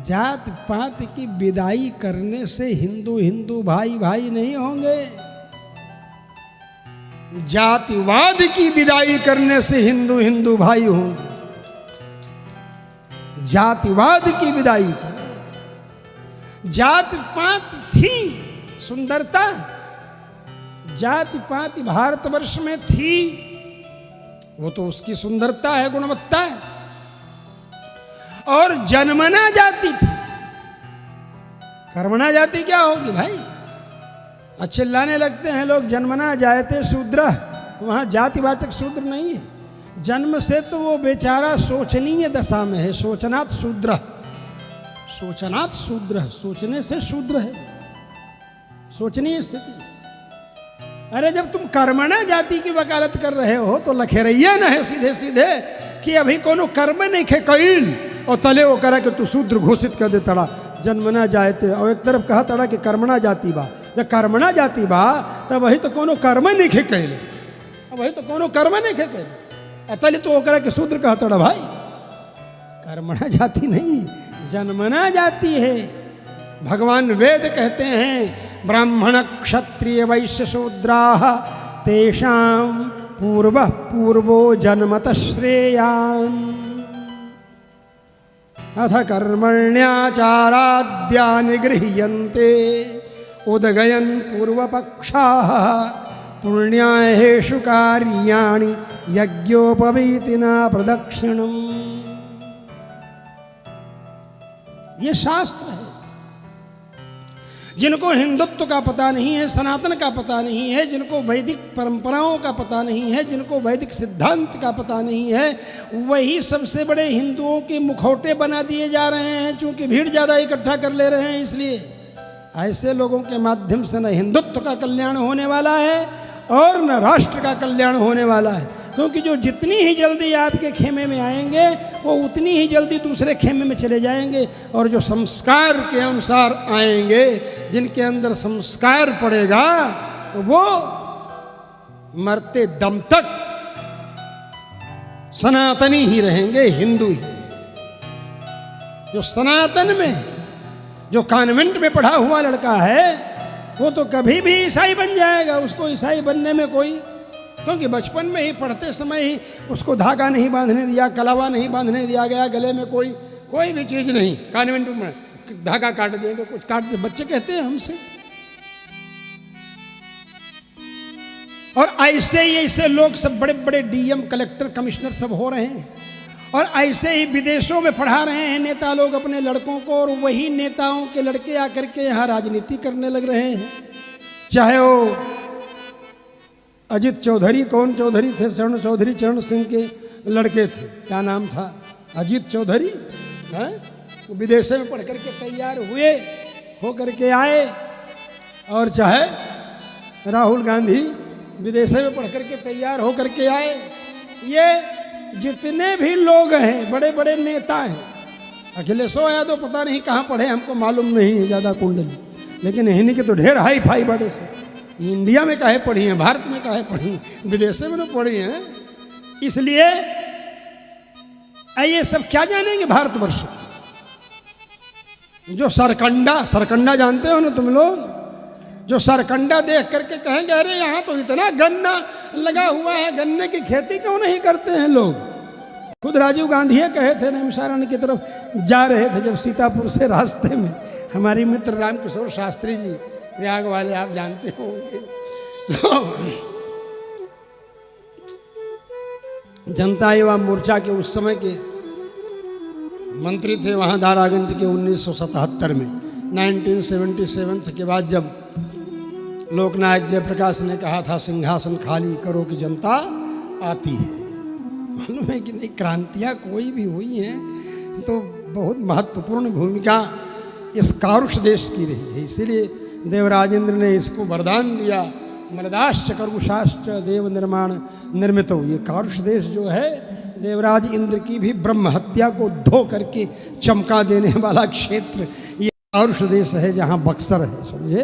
जात पात की विदाई करने से हिंदू हिंदू भाई भाई नहीं होंगे। जातिवाद की विदाई करने से हिंदू हिंदू भाई होंगे। जातिवाद की विदाई कर, जात पात थी सुंदरता, जाति पाति भारतवर्ष में थी, वो तो उसकी सुंदरता है, गुणवत्ता है। और जन्मना जाति थी, कर्मणा जाति क्या होगी भाई? चिल्लाने लगते हैं लोग, जन्मना जायते शूद्र, वहां जातिवाचक शूद्र नहीं है। जन्म से तो वो बेचारा शोचनीय दशा में है, शोचनात् शूद्र, शोचनात् शूद्र, सोचने से शूद्र है, सोचनीय स्थिति। अरे जब तुम कर्मणा जाति की वकालत कर रहे हो तो लखेरैया न है सीधे सीधे कि अभी कोनो कर्म नहीं खे कईल और तले वो करा कि तू शूद्र घोषित कर दे तड़ा, जन्मना जायते। और एक तरफ कहा तड़ा कि कर्मणा जाति बा, जब कर्मणा जाति बा तब वही तो कोनो कर्म नहीं खे कैले, वही तो कोनो कर्म नहीं खे कैले, तले तो वो करा कि शूद्र कहा तड़ा भाई। कर्मणा जाति नहीं, जन्मना जाति है। भगवान वेद कहते हैं ब्राह्मण क्षत्रिय वैश्य शूद्राः तेषां पूर्वः पूर्वो जन्मतः श्रेयान् अथ कर्मण्याचाराद्यानि गृह्यन्ते उदगयन् पूर्वपक्षाः पुण्याहेषु कार्याणि यज्ञोपवीतिना प्रदक्षिणम्। ये शास्त्र है। जिनको हिंदुत्व का पता नहीं है, सनातन का पता नहीं है, जिनको वैदिक परंपराओं का पता नहीं है, जिनको वैदिक सिद्धांत का पता नहीं है, वही सबसे बड़े हिंदुओं के मुखौटे बना दिए जा रहे हैं, क्योंकि भीड़ ज़्यादा इकट्ठा कर ले रहे हैं। इसलिए ऐसे लोगों के माध्यम से न हिंदुत्व का कल्याण होने वाला है और न राष्ट्र का कल्याण होने वाला है, क्योंकि जो जितनी ही जल्दी आपके खेमे में आएंगे वो उतनी ही जल्दी दूसरे खेमे में चले जाएंगे। और जो संस्कार के अनुसार आएंगे, जिनके अंदर संस्कार पड़ेगा, वो मरते दम तक सनातनी ही रहेंगे, हिंदू ही। जो सनातन में, जो कॉन्वेंट में पढ़ा हुआ लड़का है, वो तो कभी भी ईसाई बन जाएगा। उसको ईसाई बनने में कोई, क्योंकि बचपन में ही पढ़ते समय ही उसको धागा नहीं बांधने दिया, कलावा नहीं बांधने दिया गया, गले में कोई भी चीज़ नहीं। कॉन्वेंट में धागा काट देंगे, कुछ काट दे, बच्चे कहते हैं हमसे। और ऐसे ही ऐसे लोग सब बड़े बड़े डीएम, कलेक्टर, कमिश्नर सब हो रहे हैं। और ऐसे ही विदेशों में पढ़ा रहे हैं नेता लोग अपने लड़कों को, और वही नेताओं के लड़के आकर के यहाँ राजनीति करने लग रहे हैं। चाहे वो अजित चौधरी, कौन चौधरी थे, चरण चौधरी, चरण सिंह के लड़के थे, क्या नाम था, अजित चौधरी, हैं? वो विदेश में पढ़ करके तैयार हुए, हो करके आए। और चाहे राहुल गांधी विदेश में पढ़ करके तैयार हो करके आए। ये जितने भी लोग हैं, बड़े बड़े नेता हैं, अखिलेश यादव पता नहीं कहाँ पढ़े, हमको मालूम नहीं है ज़्यादा कुंडली, लेकिन इन्हीं के तो ढेर हाई फाई बड़े से। इंडिया में काहे पढ़ी हैं, भारत में काहे पढ़ी हैं, विदेशों में तो पढ़ी हैं। इसलिए ये सब क्या जानेंगे भारतवर्ष। जो सरकंडा जानते हो ना तुम लोग, जो सरकंडा देख करके कहेंगे अरे यहाँ तो इतना गन्ना लगा हुआ है, गन्ने की खेती क्यों नहीं करते हैं लोग। खुद राजीव गांधी कहे थे, नैमिषारण्य की तरफ जा रहे थे जब सीतापुर से, रास्ते में हमारी मित्र रामकिशोर शास्त्री जी, प्रयाग वाले, आप जानते होंगे, जनता युवा मोर्चा के उस समय के मंत्री थे वहाँ दारागंज के 1977 में। 1977 के बाद जब लोकनायक जयप्रकाश ने कहा था सिंहासन खाली करो कि जनता आती है, मालूम है कि नहीं, क्रांतियाँ कोई भी हुई हैं तो बहुत महत्वपूर्ण भूमिका इस कारुष देश की रही है। इसीलिए देवराजेंद्र ने इसको वरदान दिया, मलदाश्च करुषाश्च देव निर्माण निर्मितो। ये कारुष देश जो है, देवराज इंद्र की भी ब्रह्म हत्या को धो करके चमका देने वाला क्षेत्र ये कारुष देश है, जहाँ बक्सर है, समझे।